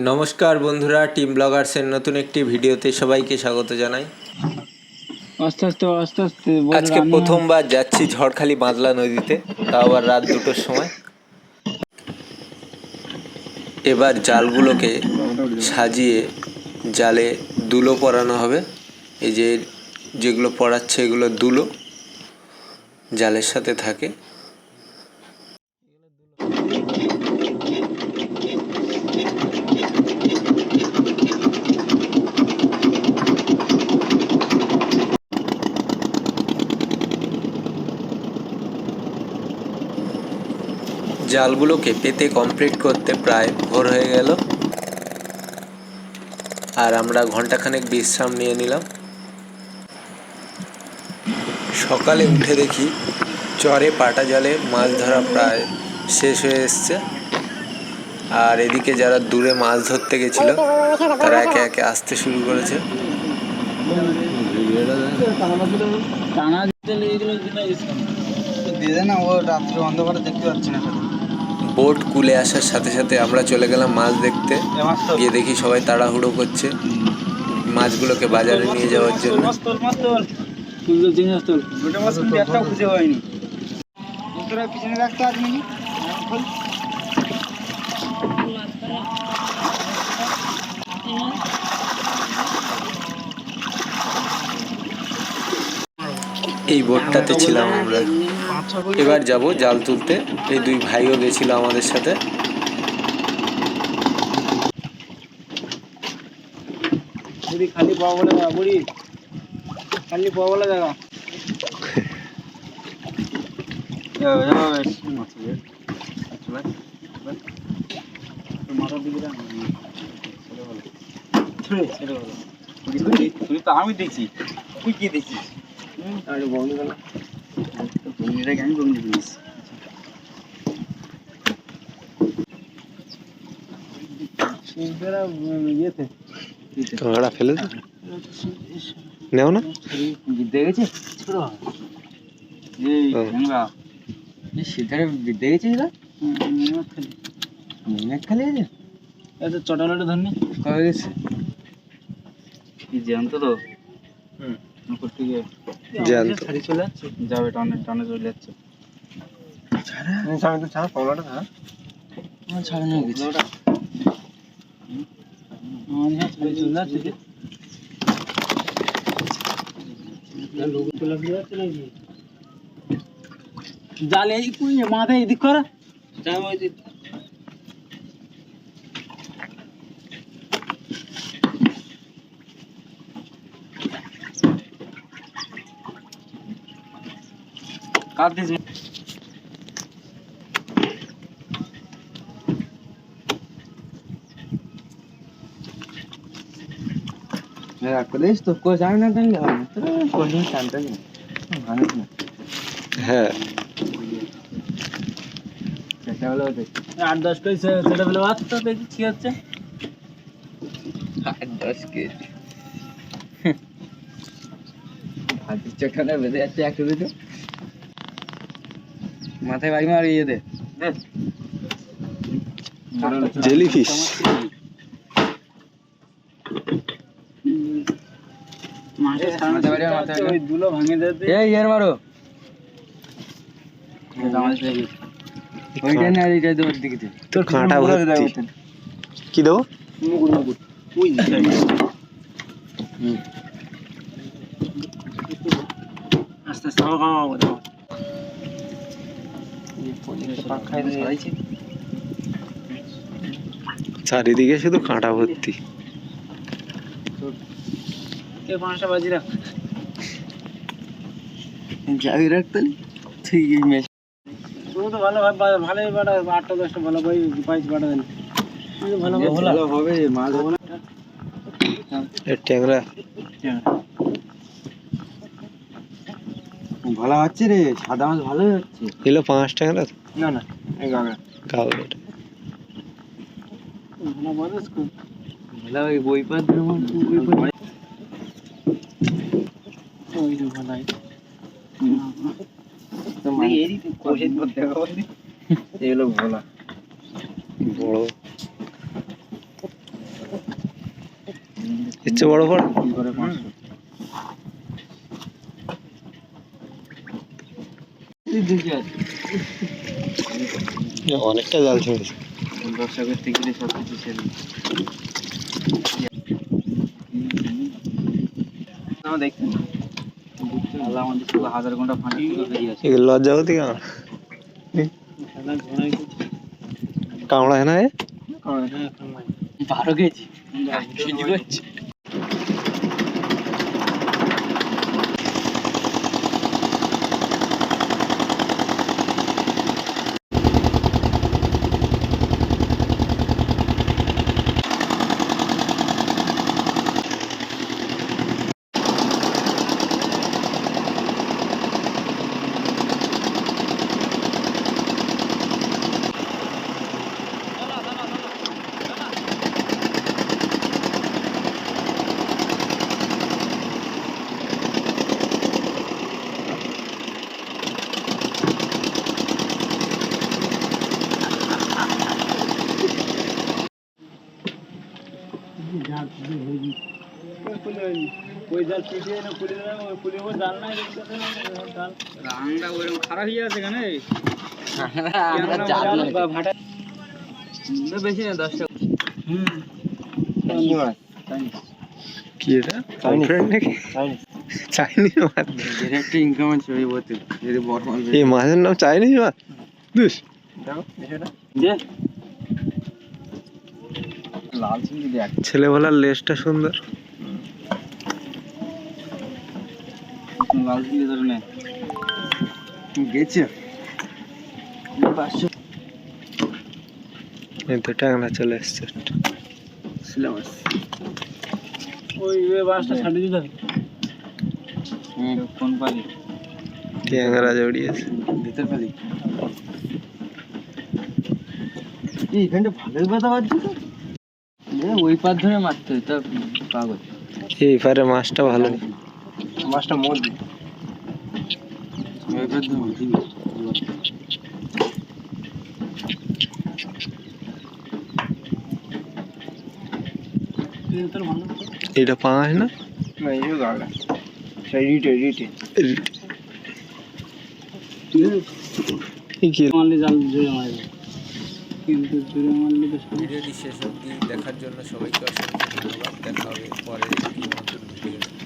নমস্কার বন্ধুরা, টিম ব্লগার্সের নতুন একটি ভিডিওতে সবাইকে স্বাগত জানাই। আজকে প্রথমবার যাচ্ছি ঝড়খালি বাঁধলা নদীতে, তাও আবার রাত 2টোর সময়। এবার জালগুলোকে সাজিয়ে জালে দুলো পরানো হবে। এই যেগুলো পরাচ্ছে এগুলো দুলো জালের সাথে থাকে। জালগুলোকে পেতে কমপ্লিট করতে প্রায় ভোর হয়ে গেল, আর আমরা ঘন্টাখানেক বিশ্রাম নিয়ে নিলাম। সকালে উঠে দেখি চরে পাটা জালে মাছ ধরা প্রায় শেষ হয়ে এসছে, আর এদিকে যারা দূরে মাছ ধরতে গেছিল তারা একে একে আসতে শুরু করেছে। বোট কুলে আসার সাথে সাথে আমরা চলে গেলাম মাছ দেখতে। গিয়ে দেখি সবাই তাড়াহুড়ো করছে মাছগুলোকে বাজারে নিয়ে যাওয়ার জন্য। এই বোটটাতে ছিলাম আমরা। এবার যাব জাল তুলতে। এই দুই ভাইও গেছিল আমাদের সাথে। খালি পাওয়া বলে বুড়ি, খালি পাওয়া বলে জায়গা আমি দেখছি। তুই কি দেখছিস? আমি বমি দিস। কাঁকড়া ফেলে নেও না, দেখেছিস সিদ্ধারে দেখেছিস খালি আছে এত চটালটা ধরনি কবে গেছে কি জানতো তো ছাড়ি চলে যাচ্ছে, যাবে টানে টানে চলে যাচ্ছে। ছাড়া পলাটা ছাড়া ছাড়া নিয়ে গেছে ওটা চলে যাচ্ছে। জালে মাথায় এদিক করা কাট দিস। তো কোচ আমি না জানলে হবে না, তোর কোচিং শান্ত না ভালো না। হ্যাঁ 8-10 কেজি সেটা বলে বাচ্চা দেখি কি হচ্ছে 8-10 কেজি ভাজি চটানা বেঁধে যাচ্ছে একটু দুটো মাথায় বাড়ি মারিয়ে দে জেলিফিশ। দুলো ভাঙে দেবে এই এর মারো ওইটা না এইটা দেব দিকে তোর কাঁটা ভর্তি। কি দেবো? মুগুর মুগুর ওই আস্তে আস্তে চারিদিকে শুধু কাঁটা ভর্তি। পাঁচটা বাজি রাখ যাবি রাখতে ঠিক তো ভালো ভালোই বাটা 8-10টা ভালো পাইছি বাটা দেন ভালো ভালো হবে মাছ হবে না ট্যাংরা ভালো হচ্ছে রে, সাদা মাছ ভালোই হচ্ছে। এলো 5 ট্যাংরা না না এই গাগরা গাওয়া ভালো মানুষ খুব ভালো ওই বই পাত ওই ভালো এগুলো ভোলা বড় ইচ্ছে বড় বড় কি করে 500 অনেকটা জাল ছেড়েছে। ব্যবসা করতে গেলে সব কিছু ছেড়ে দেখতে আল্লাহ আমাদের পুরো 1000 ঘন্টা ফাঁকি করে বেরিয়ে আসে এগুলো লজ্জা হতে কেন কামড়া है ना ये 12 কেজি কেজি হচ্ছে कोई जाल पीछे ना पुलिस ना पुलिस वो डालना है डाल रांगड़ा वो खराब ही जाते ना আমরা জাল ভাটা না বেশি না 10 টাকা কি এটা কনফ্রেন্ড নাকি চাইনিজ মাছ ডাইরেক্ট ইনকাম আছে ওই বলতে যদি বড় মাছ এই মাছের নাম চাইনিজ মাছ দুস দেখো এটা যে লাল চিংড়ি দেখ ছেলেবেলার লেজটা সুন্দর লাল চিংড়ি ধরে নে গেছে 500 এই তো টাংলা চলে এসছে সিলেবাস ওই বাসটা ছাড়ি দিতে কোন পালি ট্যাংরা জড়িয়েছে ভিতর পালি এইখানটা ভালোই কথা বাজছে তো ওই পার ধরে মারতে হয় তা পাগল এই পারে মাছটা ভালো মাছটা মরবে ওই পার ধরে মারতে এটা পাঁচ না না এই গাড়া সেই রিটে এই কি মারলে জাল জোরে মারবে কিন্তু জোরে মারলে তো ভিডিওটি শেষ অবধি দেখার জন্য সবাইকে অসংখ্য ধন্যবাদ। দেখা হবে পরের একটি নতুন ভিডিও।